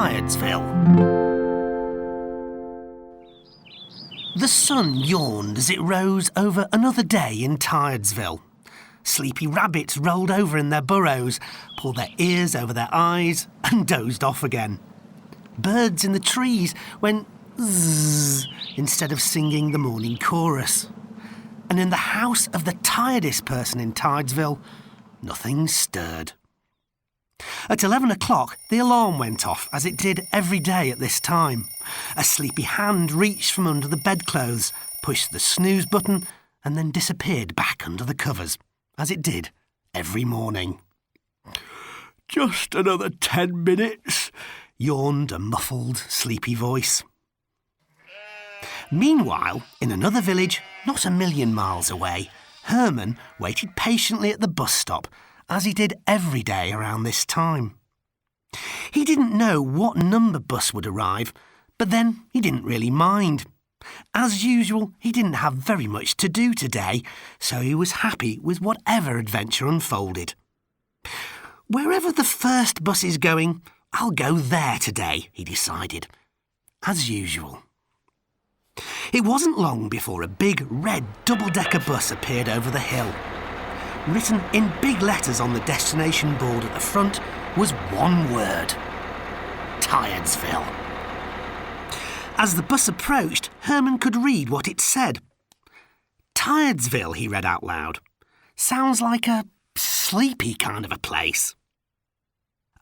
Tiredsville. The sun yawned as it rose over another day in Tiredsville. Sleepy rabbits rolled over in their burrows, pulled their ears over their eyes and dozed off again. Birds in the trees went zzz instead of singing the morning chorus. And in the house of the tiredest person in Tiredsville, nothing stirred. At 11 o'clock, the alarm went off, as it did every day at this time. A sleepy hand reached from under the bedclothes, pushed the snooze button, and then disappeared back under the covers, as it did every morning. "Just another 10 minutes," yawned a muffled, sleepy voice. Meanwhile, in another village, not a million miles away, Herman waited patiently at the bus stop, as he did every day around this time. He didn't know what number bus would arrive, but then he didn't really mind. As usual, he didn't have very much to do today, so he was happy with whatever adventure unfolded. Wherever the first bus is going, I'll go there today, he decided, as usual. It wasn't long before a big red double-decker bus appeared over the hill. Written in big letters on the destination board at the front was one word: Tiredsville. As the bus approached, Herman could read what it said. Tiredsville, he read out loud. Sounds like a sleepy kind of a place.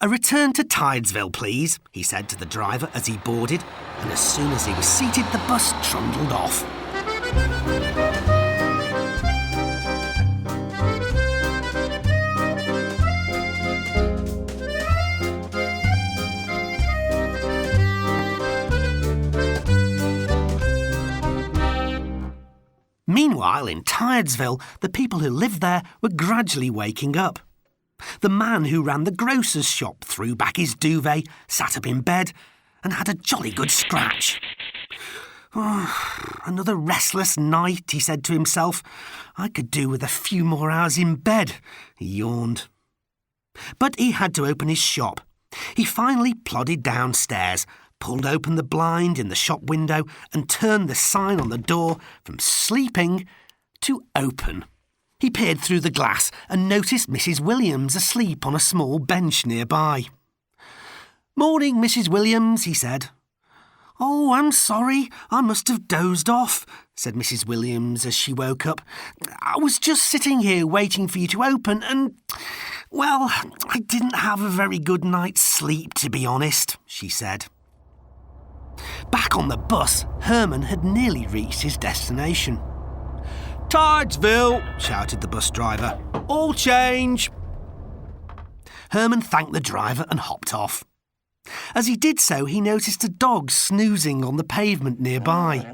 "A return to Tiredsville, please," he said to the driver as he boarded, and as soon as he was seated, the bus trundled off. Meanwhile, in Tiredsville, the people who lived there were gradually waking up. The man who ran the grocer's shop threw back his duvet, sat up in bed, and had a jolly good scratch. Another restless night, he said to himself. I could do with a few more hours in bed, he yawned. But he had to open his shop. He finally plodded downstairs, pulled open the blind in the shop window and turned the sign on the door from sleeping to open. He peered through the glass and noticed Mrs. Williams asleep on a small bench nearby. "Morning, Mrs. Williams," he said. "Oh, I'm sorry, I must have dozed off," said Mrs. Williams as she woke up. "I was just sitting here waiting for you to open and, well, I didn't have a very good night's sleep, to be honest," she said. Back on the bus, Herman had nearly reached his destination. "Tiredsville," shouted the bus driver. "All change." Herman thanked the driver and hopped off. As he did so, he noticed a dog snoozing on the pavement nearby.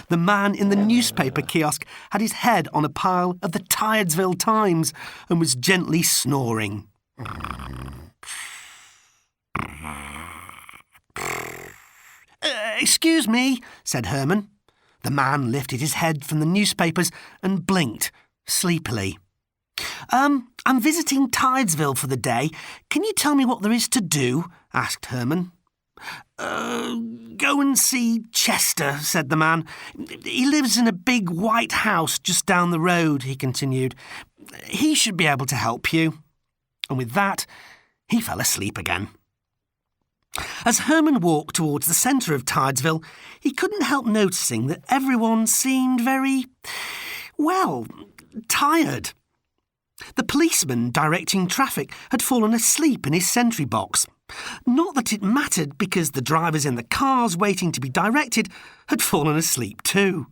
The man in the newspaper kiosk had his head on a pile of the Tiredsville Times and was gently snoring. "Excuse me," said Herman. The man lifted his head from the newspapers and blinked sleepily. I'm visiting Tiredsville for the day. Can you tell me what there is to do?" asked Herman. Go and see Chester," said the man. "He lives in a big white house just down the road," he continued. "He should be able to help you." And with that, he fell asleep again. As Herman walked towards the centre of Tiredsville, he couldn't help noticing that everyone seemed very, well, tired. The policeman directing traffic had fallen asleep in his sentry box. Not that it mattered, because the drivers in the cars waiting to be directed had fallen asleep too.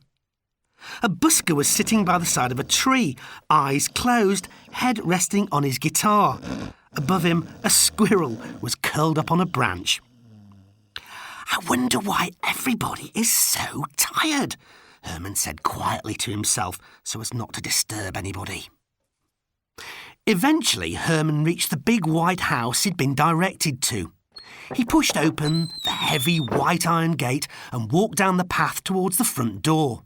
A busker was sitting by the side of a tree, eyes closed, head resting on his guitar. Above him, a squirrel was curled up on a branch. "I wonder why everybody is so tired," Herman said quietly to himself so as not to disturb anybody. Eventually, Herman reached the big white house he'd been directed to. He pushed open the heavy white iron gate and walked down the path towards the front door.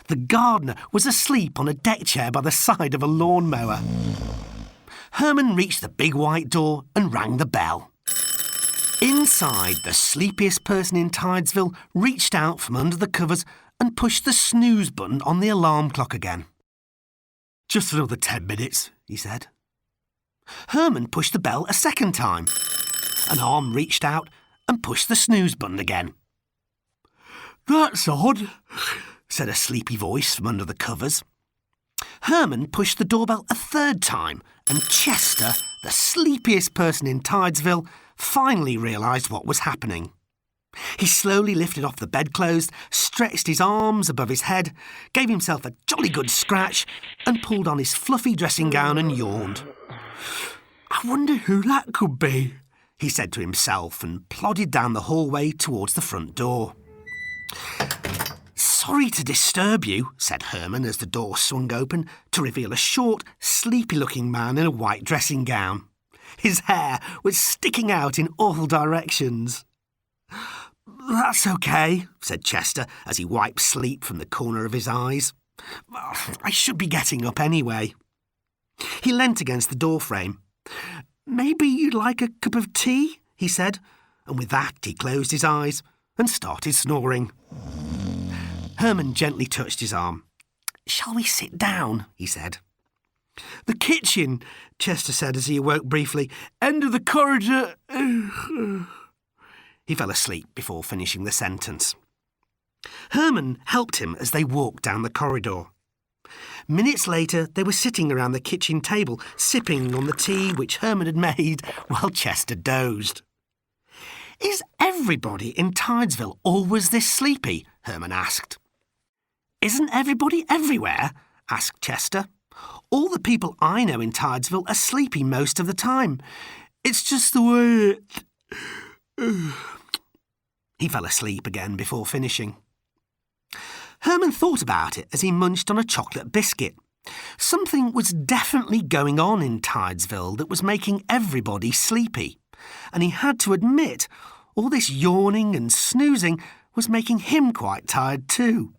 The gardener was asleep on a deck chair by the side of a lawnmower. Herman reached the big white door and rang the bell. Inside, the sleepiest person in Tidesville reached out from under the covers and pushed the snooze button on the alarm clock again. "Just another 10 minutes, he said. Herman pushed the bell a second time. An arm reached out and pushed the snooze button again. "That's odd," said a sleepy voice from under the covers. Herman pushed the doorbell a third time, and Chester, the sleepiest person in Tidesville, finally realised what was happening. He slowly lifted off the bedclothes, stretched his arms above his head, gave himself a jolly good scratch, and pulled on his fluffy dressing gown and yawned. "I wonder who that could be," he said to himself, and plodded down the hallway towards the front door. "Sorry to disturb you," said Herman as the door swung open to reveal a short, sleepy-looking man in a white dressing gown. His hair was sticking out in all directions. "That's OK," said Chester as he wiped sleep from the corner of his eyes. "I should be getting up anyway." He leant against the doorframe. "Maybe you'd like a cup of tea?" he said, and with that he closed his eyes and started snoring. Herman gently touched his arm. "Shall we sit down?" he said. "The kitchen," Chester said as he awoke briefly. "End of the corridor." He fell asleep before finishing the sentence. Herman helped him as they walked down the corridor. Minutes later, they were sitting around the kitchen table, sipping on the tea which Herman had made while Chester dozed. "Is everybody in Tidesville always this sleepy?" Herman asked. "Isn't everybody everywhere?" asked Chester. "All the people I know in Tidesville are sleepy most of the time. It's just the way it..." He fell asleep again before finishing. Herman thought about it as he munched on a chocolate biscuit. Something was definitely going on in Tidesville that was making everybody sleepy, and he had to admit all this yawning and snoozing was making him quite tired too.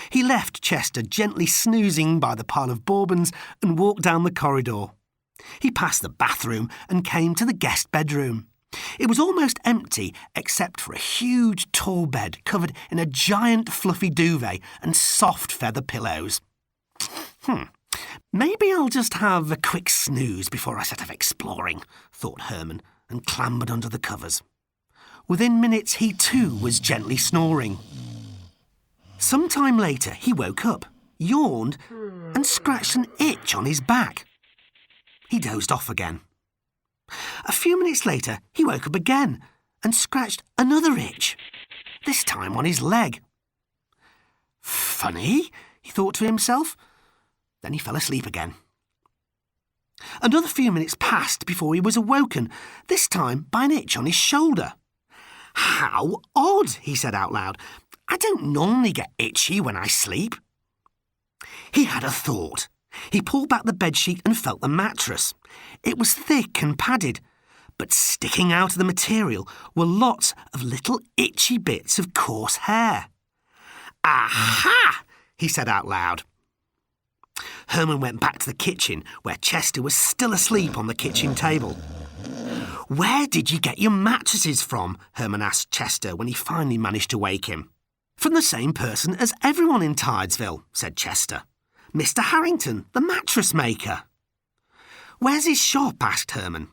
He left Chester gently snoozing by the pile of bourbons and walked down the corridor. He passed the bathroom and came to the guest bedroom. It was almost empty except for a huge tall bed covered in a giant fluffy duvet and soft feather pillows. "Maybe I'll just have a quick snooze before I set off exploring," thought Herman, and clambered under the covers. Within minutes he too was gently snoring. Some time later he woke up, yawned and scratched an itch on his back. He dozed off again. A few minutes later, he woke up again and scratched another itch, this time on his leg. "Funny," he thought to himself. Then he fell asleep again. Another few minutes passed before he was awoken, this time by an itch on his shoulder. "How odd," he said out loud. "I don't normally get itchy when I sleep." He had a thought. He pulled back the bedsheet and felt the mattress. It was thick and padded, but sticking out of the material were lots of little itchy bits of coarse hair. "Aha!" he said out loud. Herman went back to the kitchen, where Chester was still asleep on the kitchen table. "Where did you get your mattresses from?" Herman asked Chester when he finally managed to wake him. "From the same person as everyone in Tidesville," said Chester. "Mr. Harrington, the mattress maker." "Where's his shop?" asked Herman.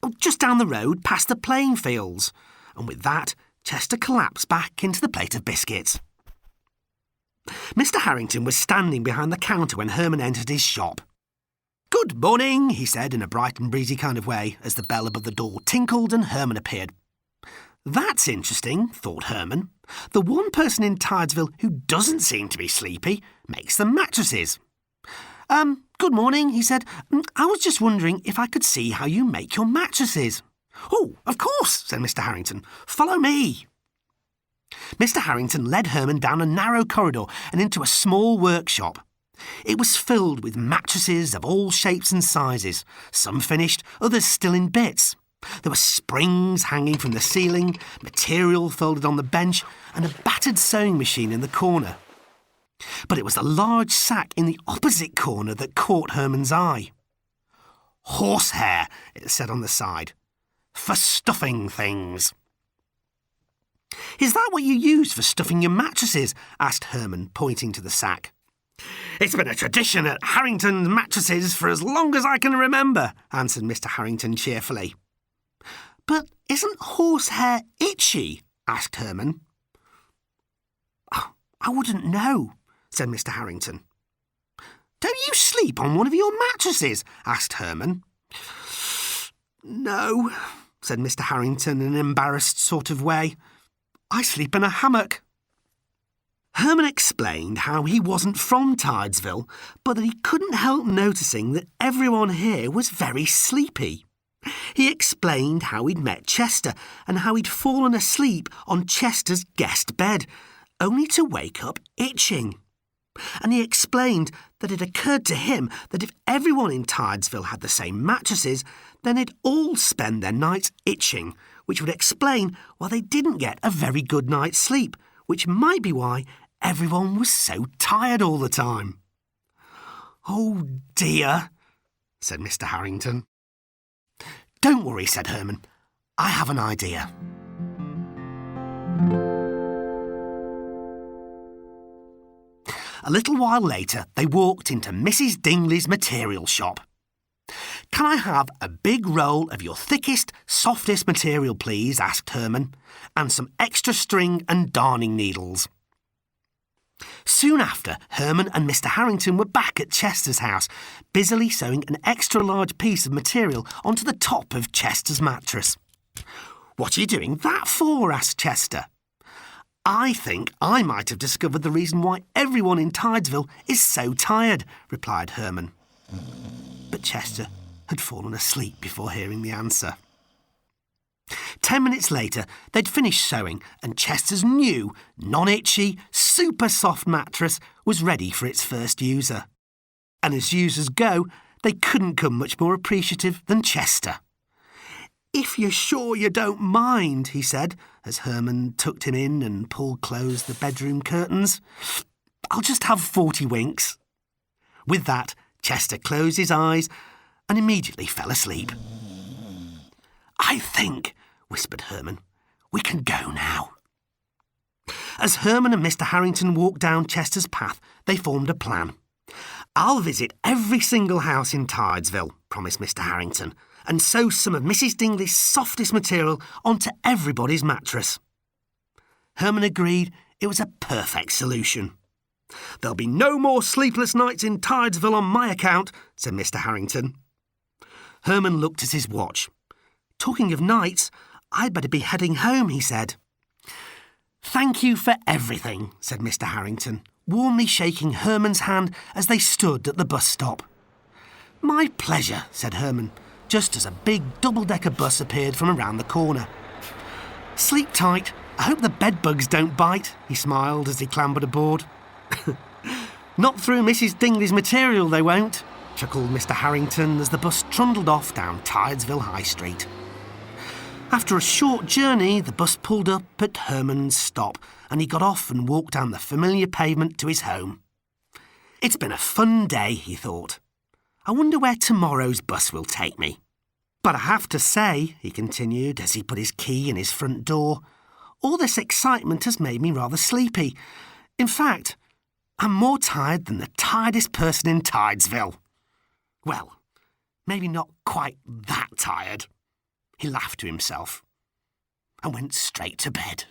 "Oh, just down the road, past the playing fields." And with that, Chester collapsed back into the plate of biscuits. Mr. Harrington was standing behind the counter when Herman entered his shop. "Good morning," he said in a bright and breezy kind of way as the bell above the door tinkled and Herman appeared. "That's interesting," thought Herman. "The one person in Tidesville who doesn't seem to be sleepy makes the mattresses." Good morning," he said. "I was just wondering if I could see how you make your mattresses." "Oh, of course," said Mr. Harrington. "Follow me." Mr. Harrington led Herman down a narrow corridor and into a small workshop. It was filled with mattresses of all shapes and sizes, some finished, others still in bits. There were springs hanging from the ceiling, material folded on the bench, and a battered sewing machine in the corner. But it was the large sack in the opposite corner that caught Herman's eye. "Horsehair," it said on the side. for stuffing things." "Is that what you use for stuffing your mattresses?" asked Herman, pointing to the sack. "It's been a tradition at Harrington's Mattresses for as long as I can remember," answered Mr. Harrington cheerfully. "But isn't horsehair itchy?" asked Herman. "Oh, I wouldn't know," said Mr. Harrington. "Don't you sleep on one of your mattresses?" asked Herman. "No," said Mr. Harrington in an embarrassed sort of way. "I sleep in a hammock." Herman explained how he wasn't from Tidesville, but that he couldn't help noticing that everyone here was very sleepy. He explained how he'd met Chester and how he'd fallen asleep on Chester's guest bed, only to wake up itching. And he explained that it occurred to him that if everyone in Tidesville had the same mattresses, then they'd all spend their nights itching, which would explain why they didn't get a very good night's sleep, which might be why everyone was so tired all the time. "Oh dear," said Mr. Harrington. "Don't worry," said Herman. "I have an idea." A little while later, they walked into Mrs. Dingley's material shop. "Can I have a big roll of your thickest, softest material, please?" asked Herman, "and some extra string and darning needles." Soon after, Herman and Mr. Harrington were back at Chester's house, busily sewing an extra-large piece of material onto the top of Chester's mattress. "What are you doing that for?" asked Chester. "I think I might have discovered the reason why everyone in Tidesville is so tired," replied Herman. But Chester had fallen asleep before hearing the answer. 10 minutes later, they'd finished sewing, and Chester's new, non-itchy, super soft mattress was ready for its first user. And as users go, they couldn't come much more appreciative than Chester. "If you're sure you don't mind," he said, as Herman tucked him in and pulled close the bedroom curtains, "I'll just have 40 winks." With that, Chester closed his eyes and immediately fell asleep. "I think," whispered Herman, "we can go now." As Herman and Mr. Harrington walked down Chester's path, they formed a plan. "I'll visit every single house in Tidesville," promised Mr. Harrington, "and sew some of Mrs. Dingley's softest material onto everybody's mattress." Herman agreed it was a perfect solution. "There'll be no more sleepless nights in Tidesville on my account," said Mr. Harrington. Herman looked at his watch. "Talking of nights, I'd better be heading home," he said. "Thank you for everything," said Mr. Harrington, warmly shaking Herman's hand as they stood at the bus stop. "My pleasure," said Herman, just as a big double-decker bus appeared from around the corner. "Sleep tight. I hope the bedbugs don't bite," he smiled as he clambered aboard. "Not through Mrs. Dingley's material, they won't," chuckled Mr. Harrington as the bus trundled off down Tidesville High Street. After a short journey, the bus pulled up at Herman's stop, and he got off and walked down the familiar pavement to his home. "It's been a fun day," he thought. "I wonder where tomorrow's bus will take me. But I have to say," he continued as he put his key in his front door, "all this excitement has made me rather sleepy. In fact, I'm more tired than the tiredest person in Tidesville. Well, maybe not quite that tired." He laughed to himself and went straight to bed.